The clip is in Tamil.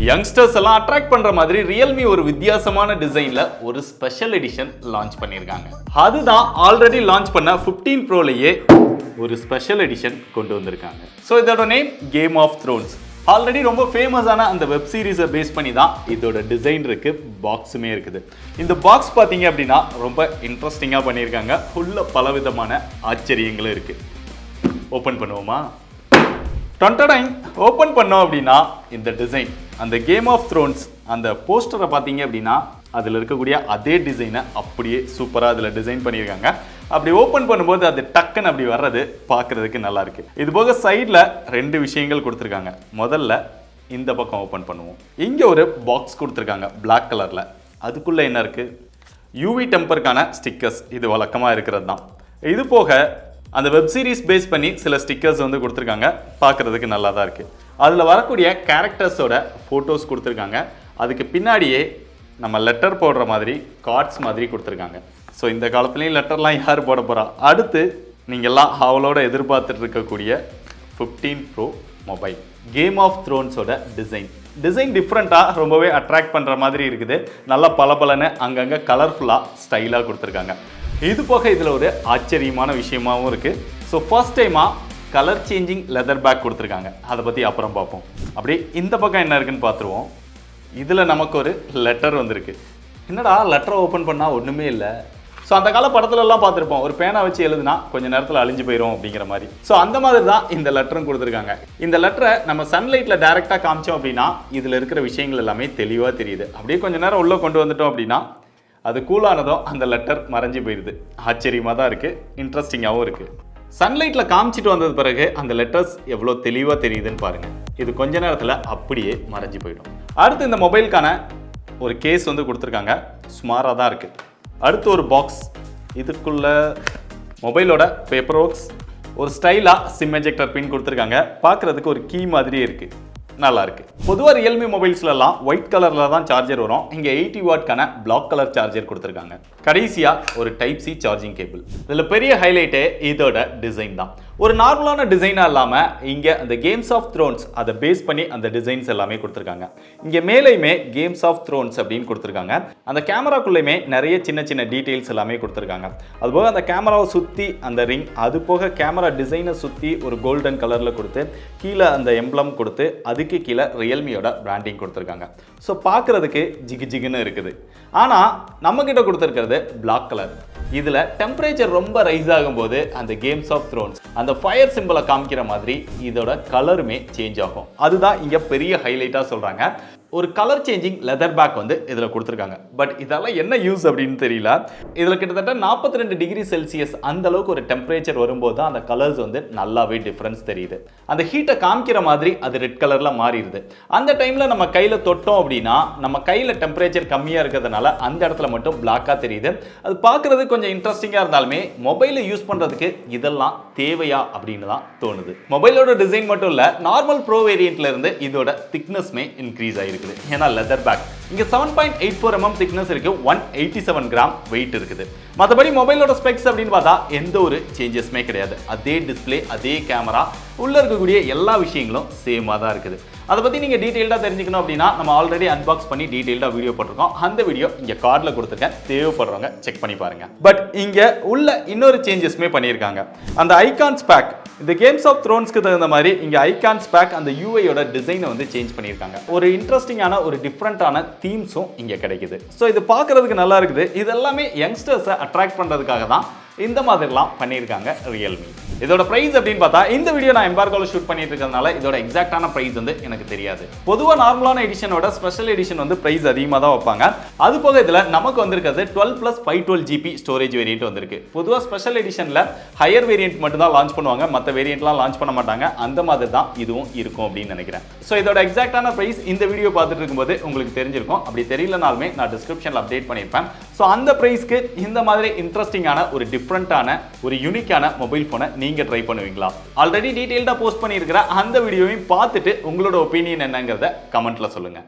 யங்ஸ்டர்ஸ் எல்லாம் அட்ராக்ட் பண்ற மாதிரி Realme ஒரு வித்தியாசமான டிசைன்ல ஒரு ஸ்பெஷல் எடிஷன் லான்ச் பண்ணிருக்காங்க. அதுதான் ஆல்ரெடி லான்ச் பண்ண 15 Proலயே ஒரு ஸ்பெஷல் எடிஷன் கொண்டு வந்திருக்காங்க. சோ இதோட name game of thrones. Already ரொம்ப ஃபேமஸான அந்த வெப் சீரிஸை பேஸ் பண்ணி தான் இதோட டிசைன் இருக்கு, பாக்ஸுமே இருக்குது. இந்த பாக்ஸ் பார்த்தீங்க அப்படின்னா ரொம்ப இன்ட்ரெஸ்டிங்காக பண்ணியிருக்காங்க. உள்ள பலவிதமான ஆச்சரியங்களும் இருக்கு. ஓப்பன் பண்ணுவோமா? டொன்டடைன் ஓப்பன் பண்ணோம் அப்படின்னா இந்த டிசைன், அந்த கேம் ஆஃப் த்ரோன்ஸ் அந்த போஸ்டரை பார்த்தீங்க அப்படின்னா அதில் இருக்கக்கூடிய அதே டிசைனை அப்படியே சூப்பராக அதில் டிசைன் பண்ணியிருக்காங்க. அப்படி ஓப்பன் பண்ணும்போது அது டக்குன்னு அப்படி வர்றது பார்க்குறதுக்கு நல்லா இருக்கு. இது போக சைடில் 2 விஷயங்கள் கொடுத்துருக்காங்க. முதல்ல இந்த பக்கம் ஓப்பன் பண்ணுவோம். இங்கே ஒரு பாக்ஸ் கொடுத்துருக்காங்க பிளாக் கலரில். அதுக்குள்ளே என்ன இருக்குது? யூவி டெம்பருக்கான ஸ்டிக்கர்ஸ். இது வழக்கமாக இருக்கிறது தான். இது போக அந்த வெப் சீரிஸ் பேஸ் பண்ணி சில ஸ்டிக்கர்ஸ் வந்து கொடுத்துருக்காங்க. பார்க்குறதுக்கு நல்லா தான் இருக்குது. அதில் வரக்கூடிய கேரக்டர்ஸோட ஃபோட்டோஸ் கொடுத்துருக்காங்க. அதுக்கு பின்னாடியே நம்ம லெட்டர் போடுற மாதிரி கார்ட்ஸ் மாதிரி கொடுத்துருக்காங்க. ஸோ இந்த காலத்துலேயும் லெட்டர்லாம் யார் போட போகிறா? அடுத்து நீங்கள் எல்லாம் அவளோட எதிர்பார்த்துட்டு இருக்கக்கூடிய 15 Pro மொபைல் கேம் ஆஃப் த்ரோன்ஸோட டிசைன் டிஃப்ரெண்ட்டாக ரொம்பவே அட்ராக்ட் பண்ணுற மாதிரி இருக்குது. நல்லா பளபளன்னு அங்கங்கே கலர்ஃபுல்லாக ஸ்டைலாக கொடுத்துருக்காங்க. இது போக இதில் ஒரு ஆச்சரியமான விஷயமாகவும் இருக்குது. ஸோ ஃபர்ஸ்ட் டைமாக கலர் சேஞ்சிங் லெதர் பேக் கொடுத்துருக்காங்க. அதை பற்றி அப்புறம் பார்ப்போம். அப்படியே இந்த பக்கம் என்ன இருக்குன்னு பார்த்துருவோம். இதில் நமக்கு ஒரு லெட்டர் வந்திருக்கு. என்னடா லெட்டரை ஓப்பன் பண்ணால் ஒன்றுமே இல்லை. ஸோ அந்த கால படத்துலலாம் பார்த்துருப்போம், ஒரு பேனா வச்சு எழுதுனா கொஞ்சம் நேரத்தில் அழிஞ்சு போயிடும் அப்படிங்கிற மாதிரி. ஸோ அந்த மாதிரி தான் இந்த லெட்டரும் கொடுத்துருக்காங்க. இந்த லெட்டரை நம்ம சன்லைட்டில் டைரெக்டாக காமிச்சோம் அப்படின்னா இதில் இருக்கிற விஷயங்கள் எல்லாமே தெளிவாக தெரியுது. அப்படியே கொஞ்சம் நேரம் உள்ளே கொண்டு வந்துட்டோம் அப்படின்னா அது கூலானதும் அந்த லெட்டர் மறைஞ்சு போயிடுது. ஆச்சரியமாக தான் இருக்குது, இன்ட்ரெஸ்டிங்காகவும் இருக்குது. சன்லைட்டில் காமிச்சிட்டு வந்தது பிறகு அந்த லெட்டர்ஸ் எவ்வளோ தெளிவாக தெரியுதுன்னு பாருங்கள். இது கொஞ்ச நேரத்தில் அப்படியே மறைஞ்சு போயிடும். அடுத்து இந்த மொபைலுக்கான ஒரு கேஸ் வந்து கொடுத்துருக்காங்க. சுமாராக தான் இருக்குது. அடுத்து ஒரு பாக்ஸ். இதுக்குள்ள மொபைலோட பேப்பர் ஒர்க்ஸ், ஒரு ஸ்டைலாக சிம் எஜெக்டர் பின் கொடுத்துருக்காங்க. பார்க்குறதுக்கு ஒரு கீ மாதிரியே இருக்குது, நல்லா இருக்கு. பொதுவாக Realme மொபைல்ஸ்லாம் ஒயிட் கலரில் தான் சார்ஜர் வரும். இங்கே 80 வாட்க்கான பிளாக் கலர் சார்ஜர் கொடுத்துருக்காங்க. கடைசியாக ஒரு டைப் சி சார்ஜிங் கேபிள். இதில் பெரிய ஹைலைட்டே இதோட டிசைன் தான். ஒரு நார்மலான டிசைனாக இல்லாமல் இங்கே அந்த கேம்ஸ் ஆஃப் த்ரோன்ஸ் அதை பேஸ் பண்ணி அந்த டிசைன்ஸ் எல்லாமே கொடுத்துருக்காங்க. இங்கே மேலேயுமே கேம்ஸ் ஆஃப் த்ரோன்ஸ் அப்படின்னு கொடுத்துருக்காங்க. அந்த கேமராக்குள்ளேயுமே நிறைய சின்ன சின்ன டீட்டெயில்ஸ் எல்லாமே கொடுத்துருக்காங்க. அதுபோக அந்த கேமராவை சுற்றி அந்த ரிங், அது போக கேமரா டிசைனை சுற்றி ஒரு கோல்டன் கலரில் கொடுத்து கீழே அந்த எம்ப்ளம் கொடுத்து அதுக்கு கீழே ரியல்மியோட பிராண்டிங் கொடுத்துருக்காங்க. ஸோ பார்க்குறதுக்கு ஜிகு ஜிகுன்னு இருக்குது. ஆனால் நம்மக்கிட்ட கொடுத்துருக்கிறது பிளாக் கலர். இதில் டெம்பரேச்சர் ரொம்ப ரைஸ் ஆகும்போது அந்த கேம்ஸ் ஆஃப் த்ரோன்ஸ் அந்த ஃபயர் சிம்பிளை காமிக்கிற மாதிரி இதோட கலருமே சேஞ்ச் ஆகும். அதுதான் இங்கே பெரிய ஹைலைட்டாக சொல்கிறாங்க. ஒரு கலர் சேஞ்சிங் லெதர் பேக் வந்து இதில் கொடுத்துருக்காங்க. பட் இதெல்லாம் என்ன யூஸ் அப்படின்னு தெரியல. இதில் கிட்டத்தட்ட 42 டிகிரி செல்சியஸ் அந்த அளவுக்கு ஒரு டெம்பரேச்சர் வரும்போது தான் அந்த கலர்ஸ் வந்து நல்லாவே டிஃப்ரென்ஸ் தெரியுது. அந்த ஹீட்டை காமிக்கிற மாதிரி அது ரெட் கலரில் மாறிடுது. அந்த டைமில் நம்ம கையில் தொட்டோம் அப்படின்னா நம்ம கையில் டெம்பரேச்சர் கம்மியாக இருக்கிறதுனால அந்த இடத்துல மட்டும் பிளாக்காக தெரியுது. அது பார்க்குறது கொஞ்சம் இன்ட்ரெஸ்டிங்காக இருந்தாலுமே மொபைலை யூஸ் பண்ணுறதுக்கு இதெல்லாம் தேவையா அப்படின்னு தான் தோணுது. மொபைலோட டிசைன் மட்டும் இல்லை, நார்மல் ப்ரோ வேரியண்ட்ல இருந்து இதோட திக்னஸ்மே இன்க்ரீஸ் ஆகிருக்கு. ஏன்னா லெதர் பேக் இங்க 7.84 mm திக்னஸ் இருக்கு, 187 கிராம் வெயிட் இருக்குது. மற்றபடி மொபைலோட ஸ்பெக்ஸ் அப்படின்னு பார்த்தா எந்த ஒரு சேஞ்சஸ்மே கிடையாது. அதே டிஸ்பிளே, அதே கேமரா, உள்ள இருக்கக்கூடிய எல்லா விஷயங்களும் சேமாக தான் இருக்குது. அதை பற்றி நீங்கள் டீட்டெயில்டாக தெரிஞ்சுக்கணும் அப்படின்னா நம்ம ஆல்ரெடி அன்பாக்ஸ் பண்ணி டீட்டெயில்டாக வீடியோ போட்டிருக்கோம். அந்த வீடியோ இங்கே கார்டில் கொடுத்துருக்கேன், தேவைப்படுறவங்க செக் பண்ணி பாருங்க. பட் இங்கே உள்ள இன்னொரு சேஞ்சஸ்மே பண்ணியிருக்காங்க. அந்த ஐகான்ஸ் பேக், இந்த கேம்ஸ் ஆஃப் த்ரோன்ஸ்க்கு தகுந்த மாதிரி இங்கே ஐகான்ஸ் பேக் அந்த யூஐயோட டிசைனை வந்து சேஞ்ச் பண்ணியிருக்காங்க. ஒரு இன்ட்ரெஸ்டிங்கான ஒரு டிஃப்ரெண்ட்டான தீம்ஸும் இங்கே கிடைக்குது. ஸோ இது பார்க்குறதுக்கு நல்லா இருக்குது. இது எல்லாமே யங்ஸ்டர்ஸை அட்ராக்ட் பண்ணுறதுக்காக தான் இந்த மாதிரிலாம் பண்ணியிருக்காங்க Realme. இதோட பிரைஸ் அப்படின்னு பார்த்தா இந்த வீடியோ நான் எம்பார்கோல ஷூட் பண்ணிட்டு இருக்கிறதுனால இதோட எக்ஸாக்டான பிரைஸ் வந்து எனக்கு தெரியாது. பொதுவாக நார்மலான எடிஷனோட ஸ்பெஷல் எடிஷன் வந்து பிரைஸ் அதிகமாக தான் வைப்பாங்க. அது போக இதில் நமக்கு வந்திருக்கிறது 12+512 GB ஸ்டோரேஜ் வேரியன்ட் வந்திருக்கு. பொதுவாக ஸ்பெஷல் எடிஷனில் ஹையர் வேரியன்ட் மட்டும் தான் லான்ச் பண்ணுவாங்க, மற்ற வேரியன்ட்லாம் லான்ச் பண்ண மாட்டாங்க. அந்த மாதிரி தான் இதுவும் இருக்கும் அப்படின்னு நினைக்கிறேன். ஸோ இதோட எக்ஸாக்டான பிரைஸ் இந்த வீடியோ பார்த்துட்டு இருக்கும்போது உங்களுக்கு தெரிஞ்சிருக்கும். அப்படி தெரியலனாலுமே நான் டிஸ்கிரிப்ஷனில் அப்டேட் பண்ணியிருப்பேன். ஸோ அந்த பிரைஸ்க்கு இந்த மாதிரி இன்ட்ரெஸ்டிங்கான ஒரு டிஃப்ரெண்ட்டான ஒரு யூனிக்கான மொபைல் ஃபோனை நீங்க ட்ரை பண்ணுவீங்களா? ஆல்ரெடி டீடைல்டா போஸ்ட் பண்ணியிருக்கிற அந்த வீடியோவையும் பார்த்துட்டு உங்களோட ஒப்பீனியன் என்னங்கிறத கமெண்ட்ல சொல்லுங்க.